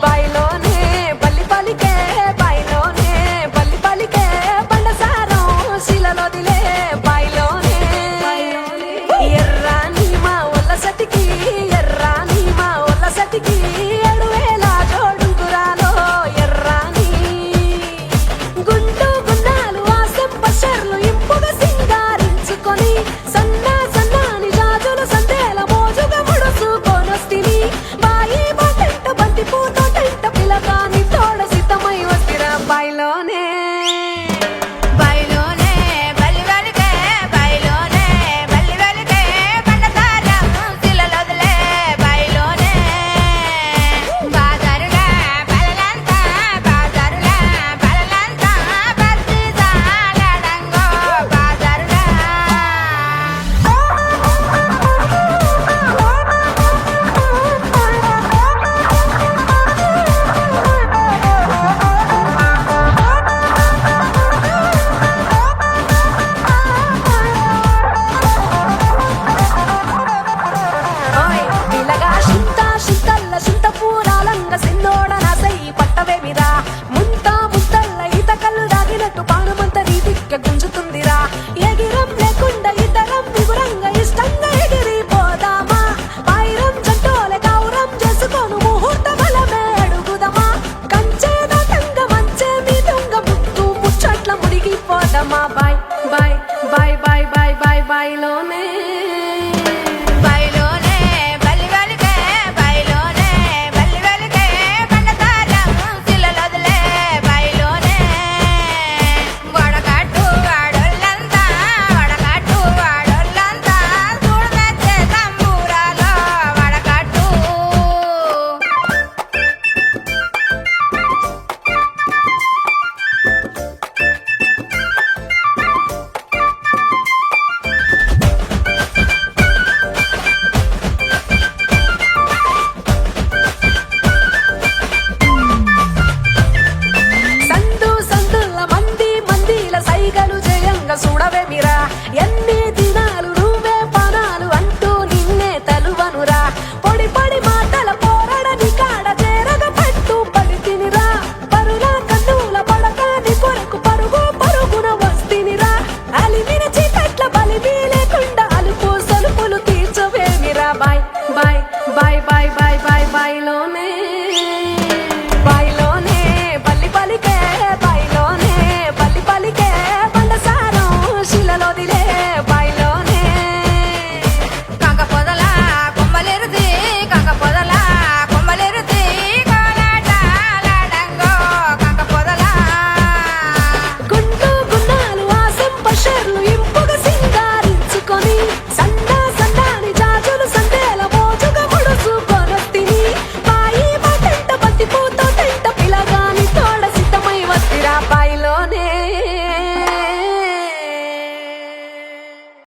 బయలోనే బల్లి పలికే బయలోనే బల్లి పలికే బండసారం శిలలోదిలే బయలోనే ఎర్రాని మా ఒళ్ళ సతికి ఎర్రాని మా ఒళ్ళ సతికి 7,000 జోడుకురాలో ఎర్రాని గుండు గున్నాలు ఆ సెంపషర్లు ఇంపుగా సింగారించుకొని సన్నాని జాజులు సందేల మోజుగా ముడుచుకొనొస్తిని బాయి బాటంట బంతి పూటంట పిలగాని తోడ సిద్ధమై వస్తిరా బయలోనే బయలోనే బల్లి వెలిగే బయలోనే బల్లి వెలిగే బండసారం శిలలోదిలే బయలోనే బాజారుగా బలలంతా బాజారుగా బలలంతా బస్తి సాలడంగో బాజారుగా ఓయ్ పిల్లగా చింతల్ల చింత పూరాలంగ సిన్నోడ నాసై పట్టవేమిరా ముంతల్ల ఈత కళ్ళు దాగినట్టు పానమంత రీతిక్క గుంజుతుందిరా ఎగిరం లేకుండా ఇతరం విగురంగా ఇష్టంగా ఎగిరిపోదామా పైరం జంటోలే గౌరం చేసుకోను ముహూర్త బలమే అడుగుదమా కంచే దాటంగా మంచే మీ దొంగ ముత్తు ముచ్చట్ల ముడిగిపోదమా బాయ్ బాయ్ బాయ్ బాయ్ బాయ్ బాయ్ బాయ్లోనే బయలోనే బల్లి వెలిగే బయలోనే బల్లి వెలిగే బండసారం శిలలోదిలే బయలోనే వడకట్టు వాడోళ్ళంతా చూడమెచ్చే సంబూరాలో వడకట్టు సందుల మందిల సైగలు జయంగా చూడవే మీరా